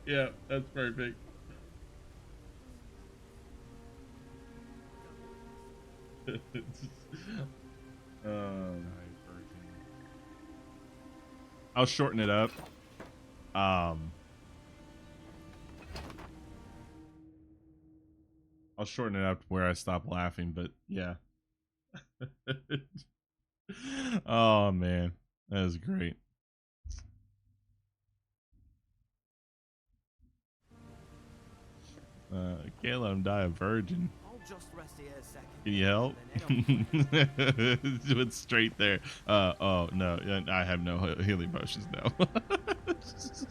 Yeah, that's perfect. um, I'll shorten it up. Um, I'll shorten it up to where I stop laughing, but yeah. Oh man, that is great. Caleb die a virgin. I'll just rest here a second. Can you help? Went straight there. Oh no, I have no healing potions now. It's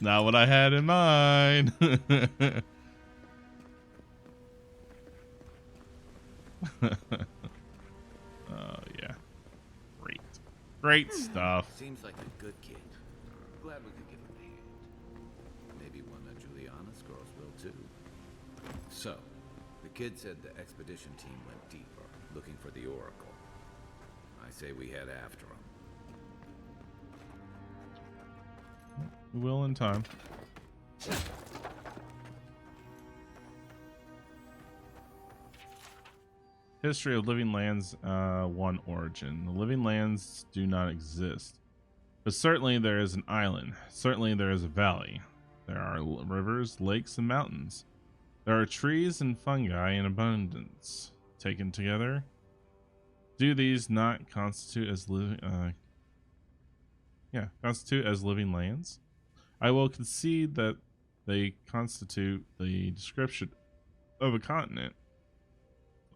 not what I had in mind. Oh yeah, great, great stuff. Seems like a good kid. Glad we could give him a hand. Maybe one of Juliana's girls will too. So, the kid said the expedition team went deeper, looking for the Oracle. I say we head after him. We will in time. History of Living Lands 1 Origin. The Living Lands do not exist. But certainly there is an island. Certainly there is a valley. There are rivers, lakes, and mountains. There are trees and fungi in abundance. Taken together, do these not constitute as constitute as living lands? I will concede that they constitute the description of a continent,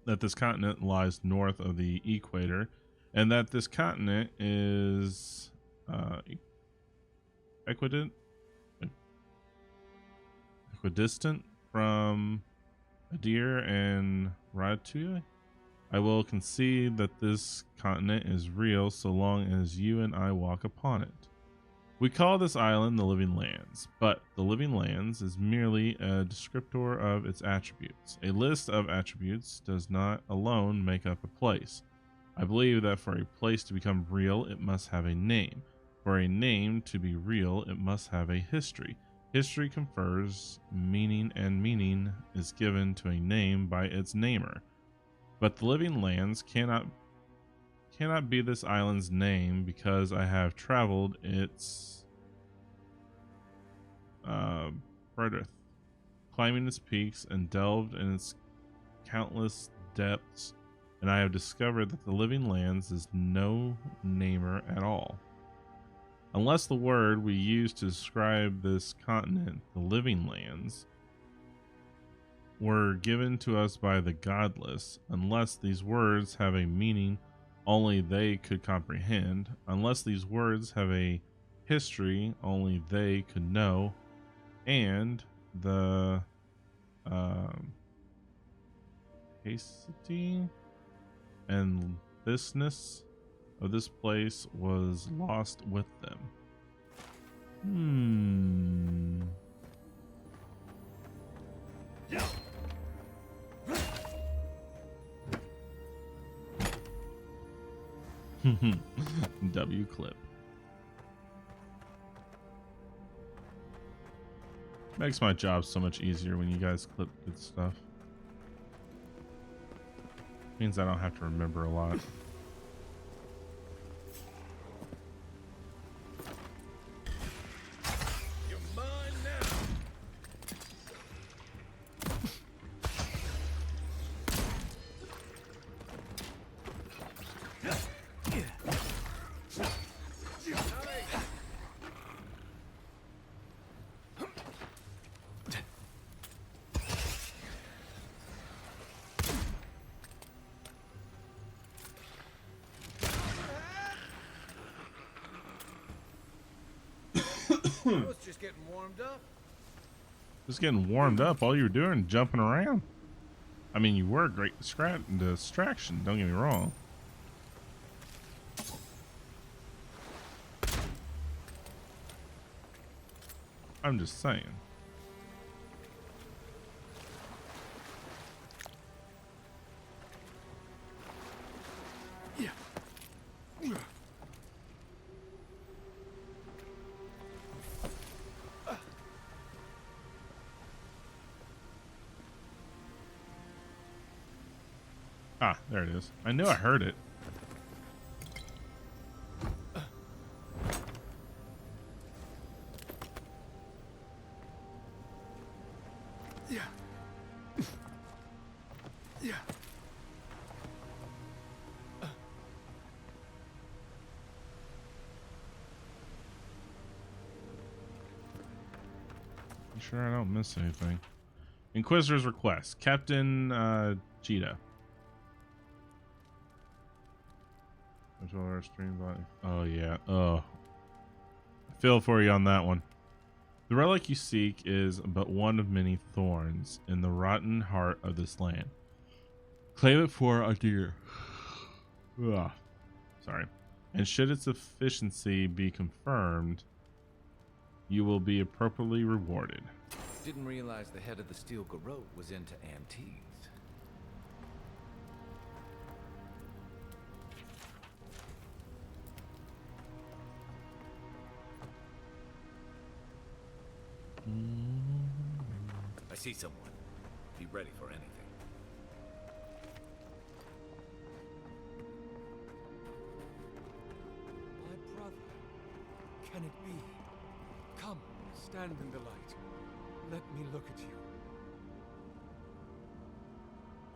that this continent lies north of the equator, and that this continent is equidistant from Adir and Ratua. I will concede that this continent is real so long as you and I walk upon it. We call this island the Living Lands, but the Living Lands is merely a descriptor of its attributes. A list of attributes does not alone make up a place. I believe that for a place to become real, it must have a name. For a name to be real, it must have a history. History confers meaning, and meaning is given to a name by its namer. But the Living Lands cannot be this island's name because I have traveled its breadth, climbing its peaks and delved in its countless depths, and I have discovered that the Living Lands is no namer at all. Unless the word we use to describe this continent, the Living Lands, were given to us by the godless, unless these words have a meaning only they could comprehend, unless these words have a history only they could know, and the hasty and thisness of this place was lost with them. W clip. Makes my job so much easier when you guys clip good stuff. Means I don't have to remember a lot. You're mine now. I was just getting warmed up. Just getting warmed up. All you were doing, jumping around. I mean, you were a great distraction. Don't get me wrong. I'm just saying. Ah, there it is. I knew I heard it. I'm sure I don't miss anything. Inquisitor's request. Captain Cheetah. Oh yeah. Oh. I feel for you on that one. The relic you seek is but one of many thorns in the rotten heart of this land. Claim it for a deer. Ugh. Sorry. And should its efficiency be confirmed, you will be appropriately rewarded. Didn't realize the head of the steel garrote was into antiques. I see someone. Be ready for anything. My brother. Can it be? Come, stand in the light. Let me look at you.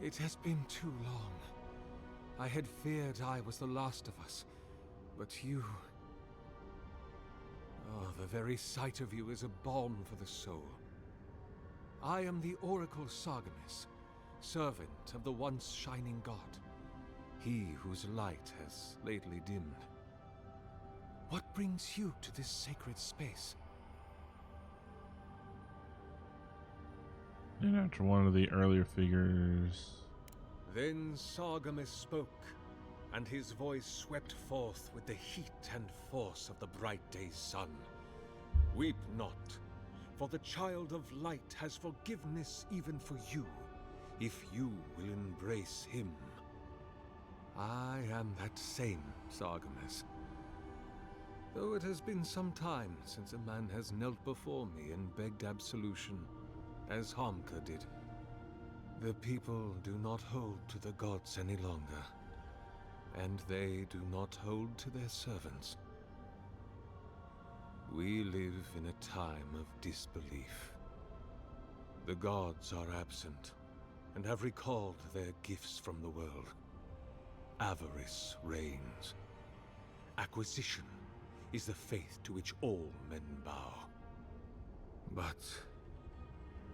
It has been too long. I had feared I was the last of us, but you... Oh, the very sight of you is a balm for the soul. I am the Oracle Sargamus, servant of the once shining god, he whose light has lately dimmed. What brings you to this sacred space? And after one of the earlier figures. Then Sargamus spoke, and his voice swept forth with the heat and force of the bright day's sun. Weep not, for the child of light has forgiveness even for you, if you will embrace him. I am that same Sargamus. Though it has been some time since a man has knelt before me and begged absolution, as Harmka did. The people do not hold to the gods any longer, and they do not hold to their servants. We live in a time of disbelief. The gods are absent, and have recalled their gifts from the world. Avarice reigns. Acquisition is the faith to which all men bow. But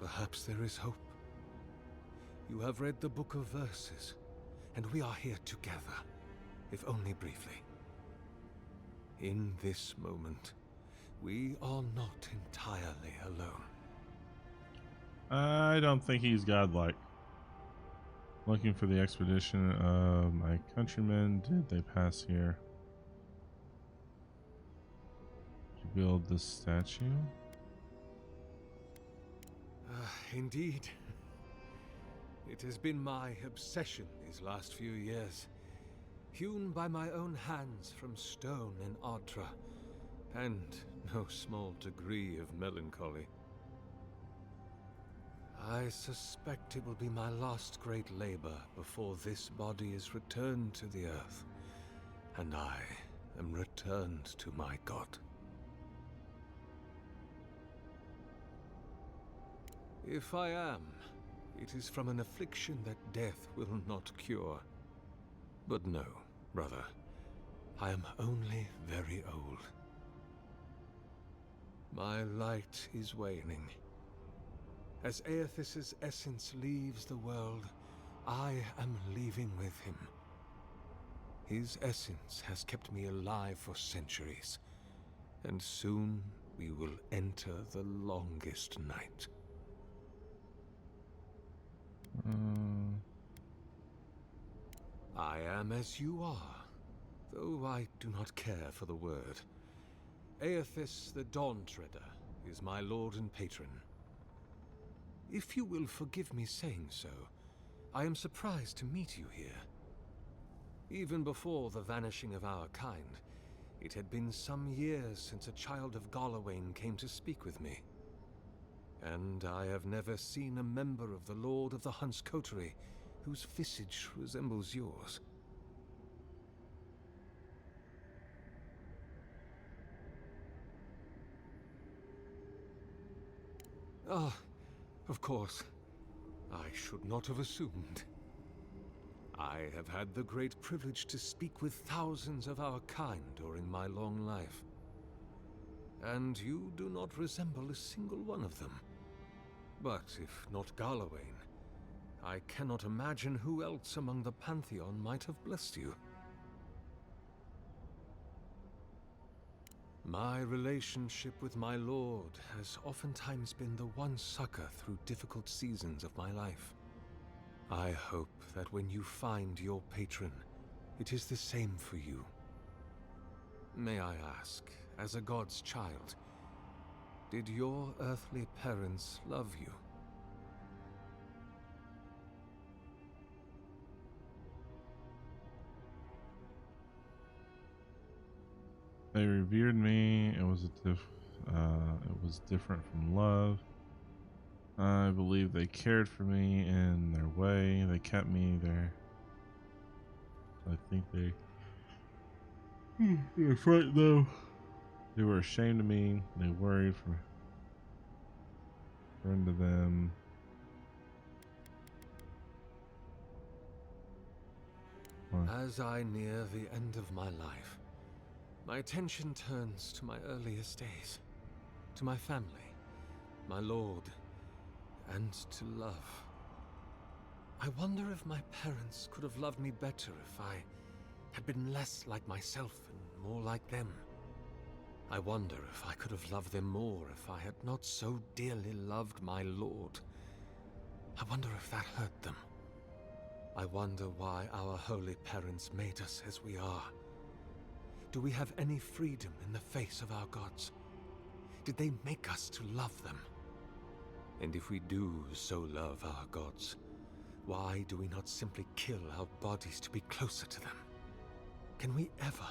perhaps there is hope. You have read the Book of Verses, and we are here together, if only briefly. In this moment, we are not entirely alone. I don't think he's godlike. Looking for the expedition of my countrymen. Did they pass here? Did you build this statue? Indeed. It has been my obsession these last few years. Hewn by my own hands from stone in Ardra, and no small degree of melancholy. I suspect it will be my last great labor before this body is returned to the earth, and I am returned to my god. If I am, it is from an affliction that death will not cure. But no, brother, I am only very old. My light is waning. As Aethys' essence leaves the world, I am leaving with him. His essence has kept me alive for centuries, and soon we will enter the longest night. I am as you are, though I do not care for the word. Aethys the Dawn Treader is my lord and patron. If you will forgive me saying so, I am surprised to meet you here. Even before the vanishing of our kind, it had been some years since a child of Galawain came to speak with me. And I have never seen a member of the Lord of the Hunt's coterie whose visage resembles yours. Ah, of course. I should not have assumed. I have had the great privilege to speak with thousands of our kind during my long life. And you do not resemble a single one of them. But if not Garlawain, I cannot imagine who else among the Pantheon might have blessed you. My relationship with my lord has oftentimes been the one succor through difficult seasons of my life. I hope that when you find your patron, it is the same for you. May I ask, as a god's child, did your earthly parents love you? They revered me. It was different from love. I believe they cared for me in their way. They kept me there. I think they're frightened though. They were ashamed of me. They worried for friend of them. As I near the end of my life, my attention turns to my earliest days, to my family, my lord, and to love. I wonder if my parents could have loved me better if I had been less like myself and more like them. I wonder if I could have loved them more if I had not so dearly loved my lord. I wonder if that hurt them. I wonder why our holy parents made us as we are. Do we have any freedom in the face of our gods? Did they make us to love them? And if we do so love our gods, why do we not simply kill our bodies to be closer to them? Can we ever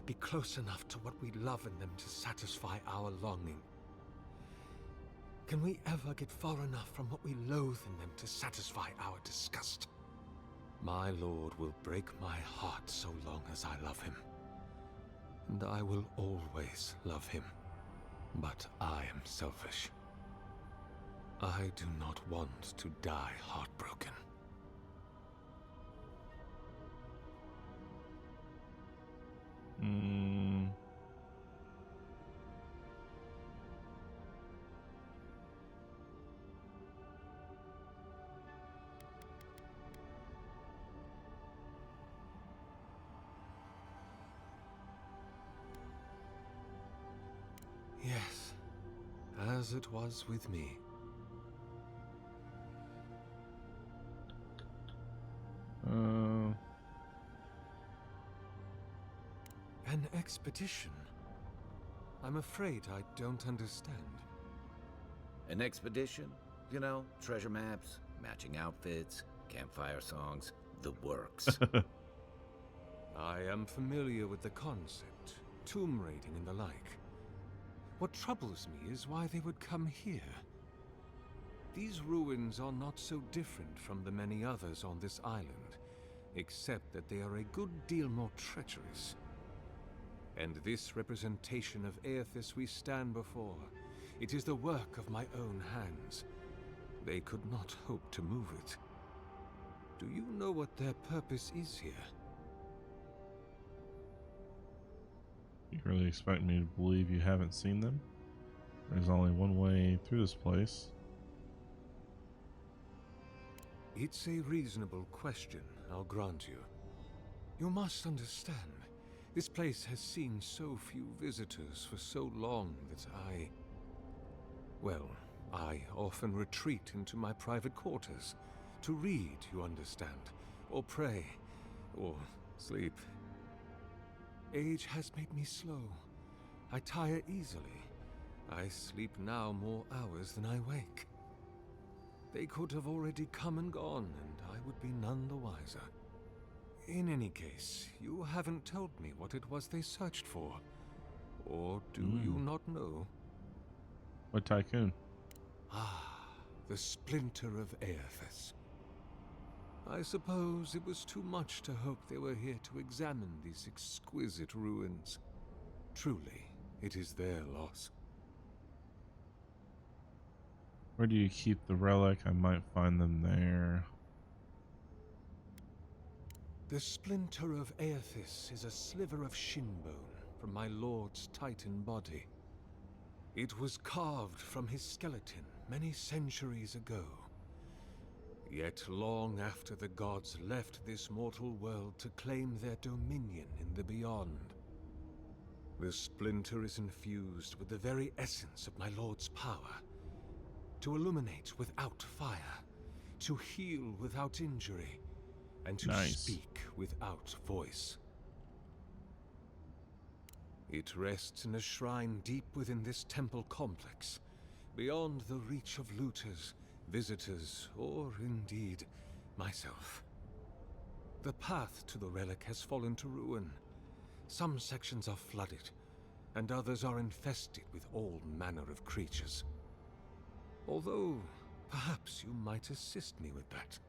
be close enough to what we love in them to satisfy our longing? Can we ever get far enough from what we loathe in them to satisfy our disgust? My lord will break my heart so long as I love him. And I will always love him. But I am selfish. I do not want to die heartbroken. Yes, as it was with me. An expedition? I'm afraid I don't understand. An expedition? You know, treasure maps, matching outfits, campfire songs, the works. I am familiar with the concept, tomb raiding and the like. What troubles me is why they would come here. These ruins are not so different from the many others on this island, except that they are a good deal more treacherous. And this representation of Aethys we stand before, it is the work of my own hands. They could not hope to move it. Do you know what their purpose is here? You really expect me to believe you haven't seen them? There's only one way through this place. It's a reasonable question, I'll grant you. You must understand, this place has seen so few visitors for so long that I often retreat into my private quarters. To read, you understand, or pray, or sleep. Age has made me slow. I tire easily. I sleep now more hours than I wake. They could have already come and gone, and I would be none the wiser. In any case, you haven't told me what it was they searched for. Or do you not know? What tycoon? Ah, the splinter of Aethys. I suppose it was too much to hope they were here to examine these exquisite ruins. Truly, it is their loss. Where do you keep the relic? I might find them there. The splinter of Aethys is a sliver of shinbone from my lord's titan body. It was carved from his skeleton many centuries ago. Yet long after the gods left this mortal world to claim their dominion in the beyond, the splinter is infused with the very essence of my lord's power. To illuminate without fire, to heal without injury, and to speak without voice. It rests in a shrine deep within this temple complex, beyond the reach of looters, visitors, or indeed, myself. The path to the relic has fallen to ruin. Some sections are flooded, and others are infested with all manner of creatures. Although, perhaps you might assist me with that.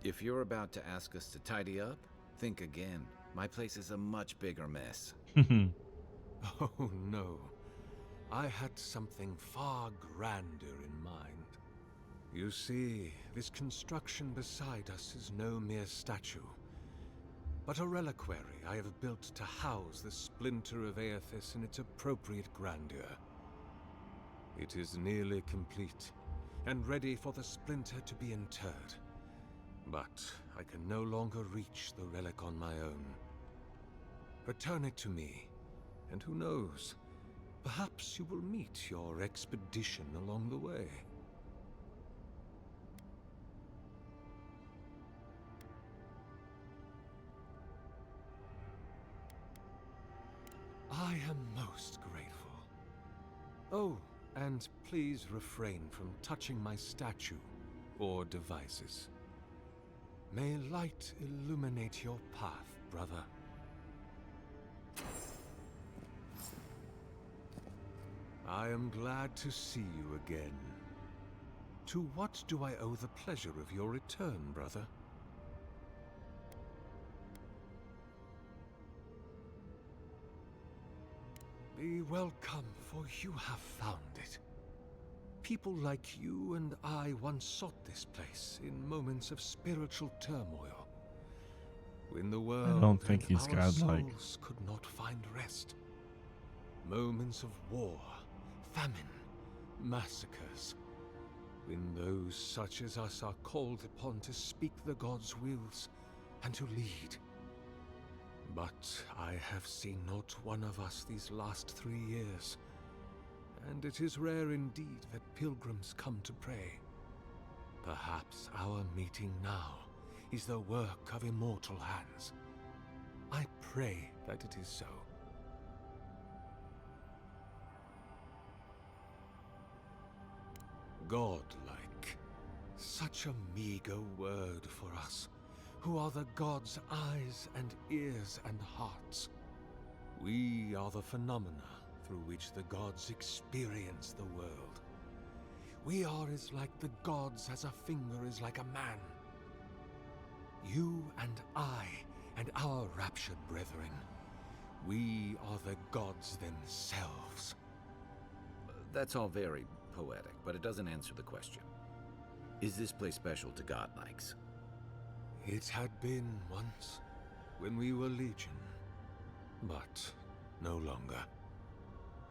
If you're about to ask us to tidy up, think again. My place is a much bigger mess. Oh no. I had something far grander in mind. You see, this construction beside us is no mere statue, but a reliquary I have built to house the splinter of Aethys in its appropriate grandeur. It is nearly complete, and ready for the splinter to be interred. But I can no longer reach the relic on my own. Return it to me, and who knows, perhaps you will meet your expedition along the way. I am most grateful. Oh, and please refrain from touching my statue or devices. May light illuminate your path, brother. I am glad to see you again. To what do I owe the pleasure of your return, brother? Be welcome, for you have found it. People like you and I once sought this place in moments of spiritual turmoil, when the world don't think he's and our godlike. souls could not find rest. Moments of war, famine, massacres, when those such as us are called upon to speak the gods' wills and to lead. But I have seen not one of us these last 3 years, and it is rare indeed that pilgrims come to pray. Perhaps our meeting now is the work of immortal hands. I pray that it is so. Godlike. Such a meager word for us, who are the gods' eyes and ears and hearts. We are the phenomena through which the gods experience the world. We are as like the gods as a finger is like a man. You and I and our raptured brethren, we are the gods themselves. That's all very poetic, but it doesn't answer the question. Is this place special to godlikes? It had been once, when we were legion, but no longer.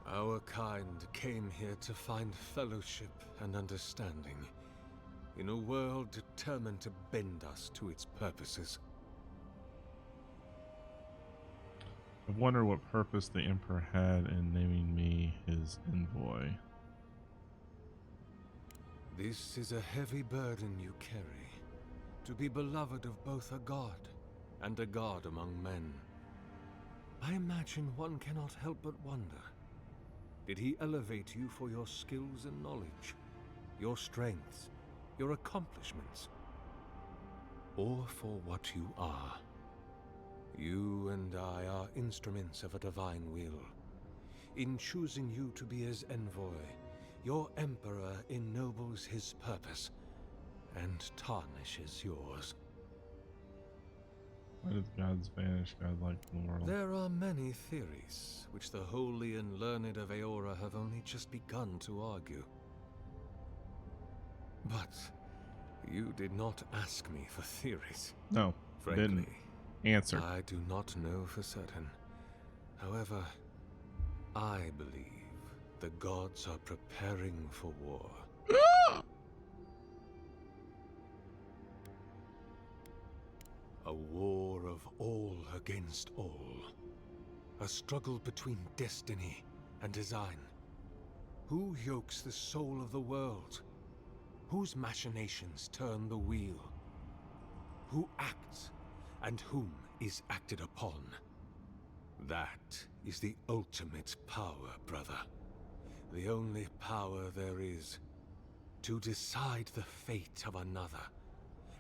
Our kind came here to find fellowship and understanding, in a world determined to bend us to its purposes. I wonder what purpose the Emperor had in naming me his envoy. This is a heavy burden you carry, to be beloved of both a god and a god among men. I imagine one cannot help but wonder, did he elevate you for your skills and knowledge, your strengths, your accomplishments, or for what you are? You and I are instruments of a divine will. In choosing you to be his envoy, your emperor ennobles his purpose and tarnishes yours. Why did the gods vanish, godlike in the world? There are many theories, which the holy and learned of Aora have only just begun to argue. But you did not ask me for theories. No, Frankly, didn't answer. I do not know for certain. However, I believe the gods are preparing for war. A war of all against all. A struggle between destiny and design. Who yokes the soul of the world? Whose machinations turn the wheel? Who acts and whom is acted upon? That is the ultimate power, brother. The only power there is. To decide the fate of another,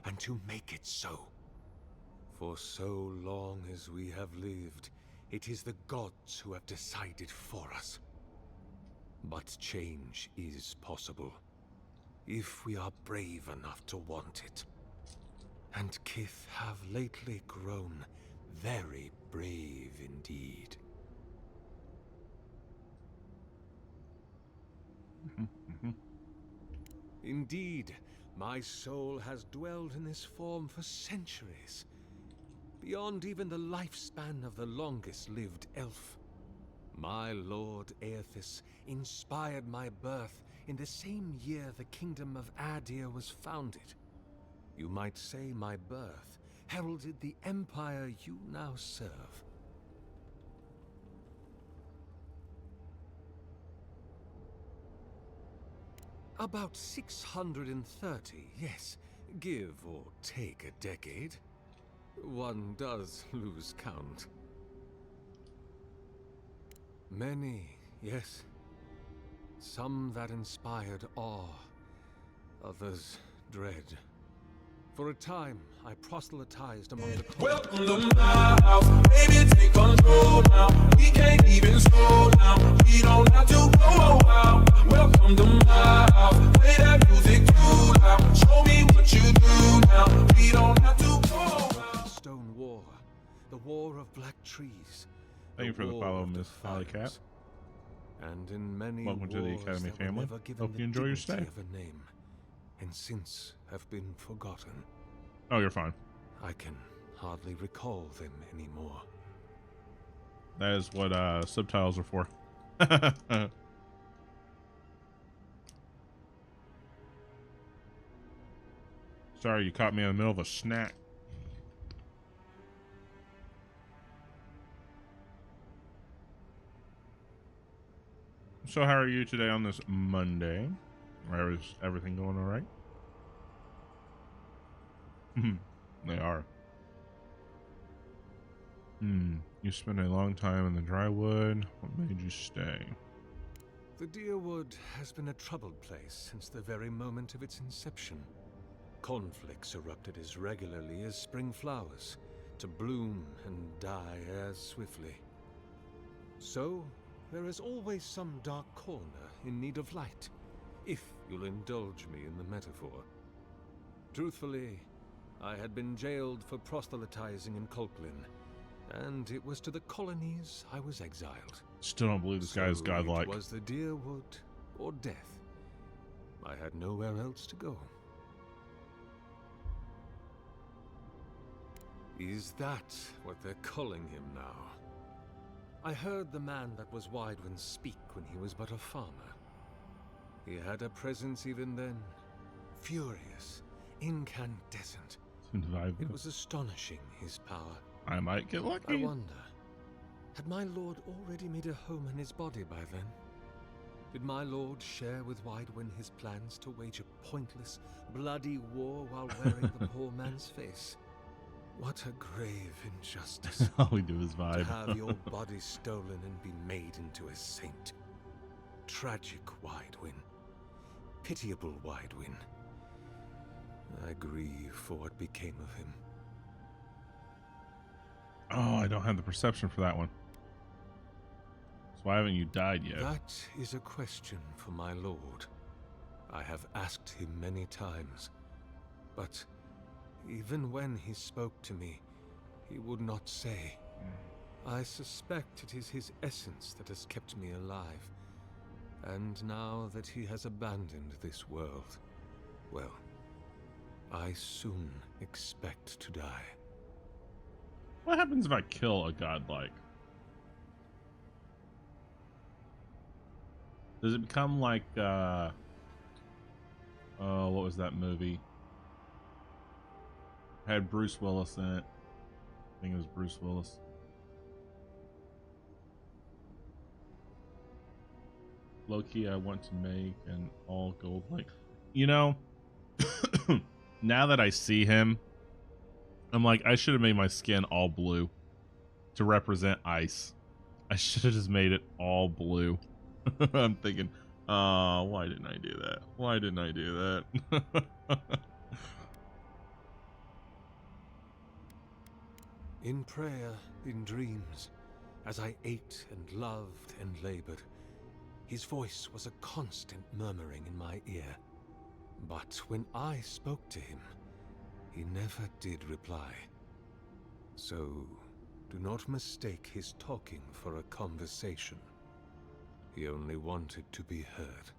and to make it so. For so long as we have lived, it is the gods who have decided for us. But change is possible, if we are brave enough to want it. And Kith have lately grown very brave indeed. Indeed, my soul has dwelled in this form for centuries, beyond even the lifespan of the longest-lived elf. My lord Aethys inspired my birth in the same year the kingdom of Adir was founded. You might say my birth heralded the empire you now serve. About 630, yes. Give or take a decade. One does lose count. Many, yes. Some that inspired awe, others dread. For a time, I proselytized among the Welcome to my house, baby, take control now. We can't even slow down, we don't have to go out. Welcome to my house, play that music too loud. Show me what you do now, we don't have to go out. Stone War, the War of Black Trees. Thank you for the War follow, of Miss Holly Cat. Defiance. And in many Welcome to the wars Academy that were family. never given Hope the you enjoy your dignity stay. of a name, and since have been forgotten. Oh, you're fine. I can hardly recall them anymore. That is what subtitles are for. Sorry, you caught me in the middle of a snack. So how are you today on this Monday? Or is everything going all right? They are. You spent a long time in the dry wood. What made you stay? The Deerwood has been a troubled place since the very moment of its inception. Conflicts erupted as regularly as spring flowers, to bloom and die as swiftly. So, there is always some dark corner in need of light, if you'll indulge me in the metaphor. Truthfully, I had been jailed for proselytizing in Colklin, and it was to the colonies I was exiled. Still don't believe this guy is godlike. It was the Deerwood or death. I had nowhere else to go. Is that what they're calling him now? I heard the man that was Widewind speak when he was but a farmer. He had a presence even then, furious, incandescent. It was astonishing, his power. I might get lucky. I wonder, had my lord already made a home in his body by then? Did my lord share with Widewind his plans to wage a pointless, bloody war while wearing the poor man's face? What a grave injustice. All we do is To vibe. have your body stolen and be made into a saint. Tragic Widewind. Pitiable Widewind. I grieve for what became of him. Oh, I don't have the perception for that one. So why haven't you died yet? That is a question for my lord. I have asked him many times, but even when he spoke to me, he would not say. I suspect it is his essence that has kept me alive. And now that he has abandoned this world, well, I soon expect to die. What happens if I kill a godlike? Does it become like, what was that movie? Had Bruce Willis in it. I think it was Bruce Willis. Low-key, I want to make an all gold like, you know, now that I see him, I'm like, I should have made my skin all blue to represent ice. I should have just made it all blue. I'm thinking, why didn't I do that? Why didn't I do that? In prayer, in dreams, as I ate and loved and labored, his voice was a constant murmuring in my ear. But when I spoke to him, he never did reply. So, do not mistake his talking for a conversation. He only wanted to be heard.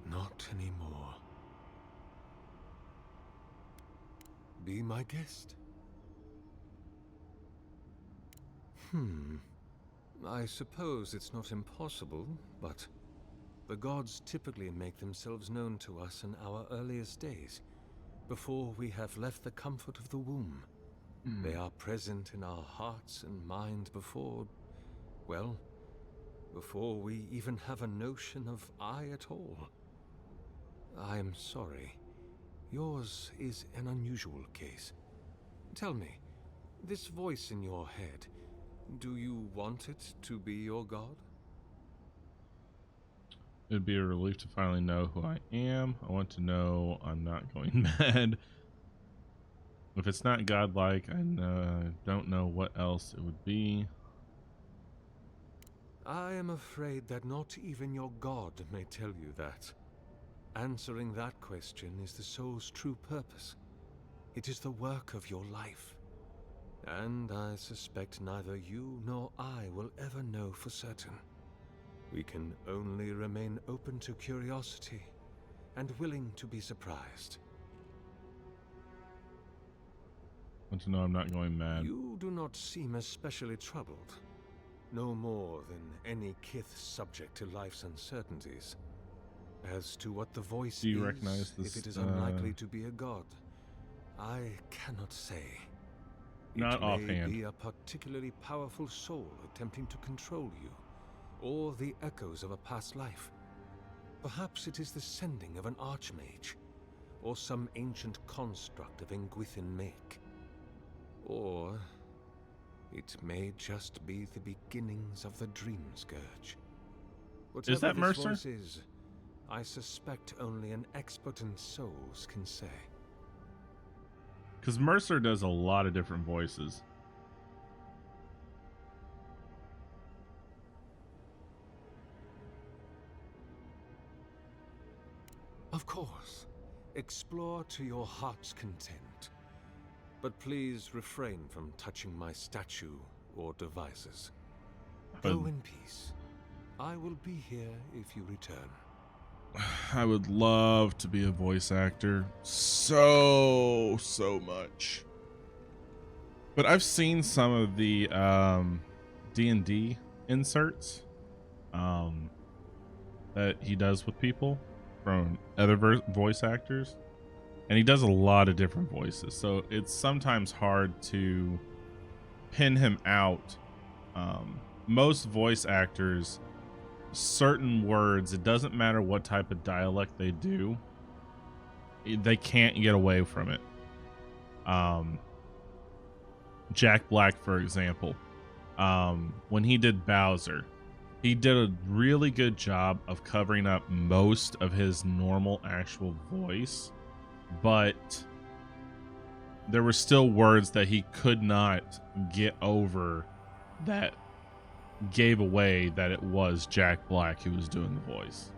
Not anymore. Be my guest. I suppose it's not impossible, but the gods typically make themselves known to us in our earliest days, before we have left the comfort of the womb. They are present in our hearts and mind before, well, before we even have a notion of I at all. I am sorry. Yours is an unusual case. Tell me, this voice in your head, do you want it to be your god? It'd be a relief to finally know who I am. I want to know I'm not going mad. If it's not godlike, I don't know what else it would be. I am afraid that not even your god may tell you that. Answering that question is the soul's true purpose. It is the work of your life. And I suspect neither you nor I will ever know for certain. We can only remain open to curiosity and willing to be surprised. I want to know I'm not going mad. You do not seem especially troubled. No more than any kith subject to life's uncertainties. As to what the voice Do you is, recognize this, if it is unlikely to be a god, I cannot say. Not It offhand. may be a particularly powerful soul attempting to control you, or the echoes of a past life. Perhaps it is the sending of an archmage, or some ancient construct of Engwithin make. Or it may just be the beginnings of the Dream Scourge. Whatever Is that this Mercer? voice is, I suspect only an expert in souls can say. Because Mercer does a lot of different voices. Of course, explore to your heart's content. But please refrain from touching my statue or devices. Go in peace. I will be here if you return. I would love to be a voice actor so much. But I've seen some of the D&D inserts that he does with people from other voice actors, and he does a lot of different voices, so it's sometimes hard to pin him out. Most voice actors, certain words, it doesn't matter what type of dialect they do, they can't get away from it. Jack Black, for example, when he did Bowser, he did a really good job of covering up most of his normal actual voice, but there were still words that he could not get over that gave away that it was Jack Black who was doing the voice.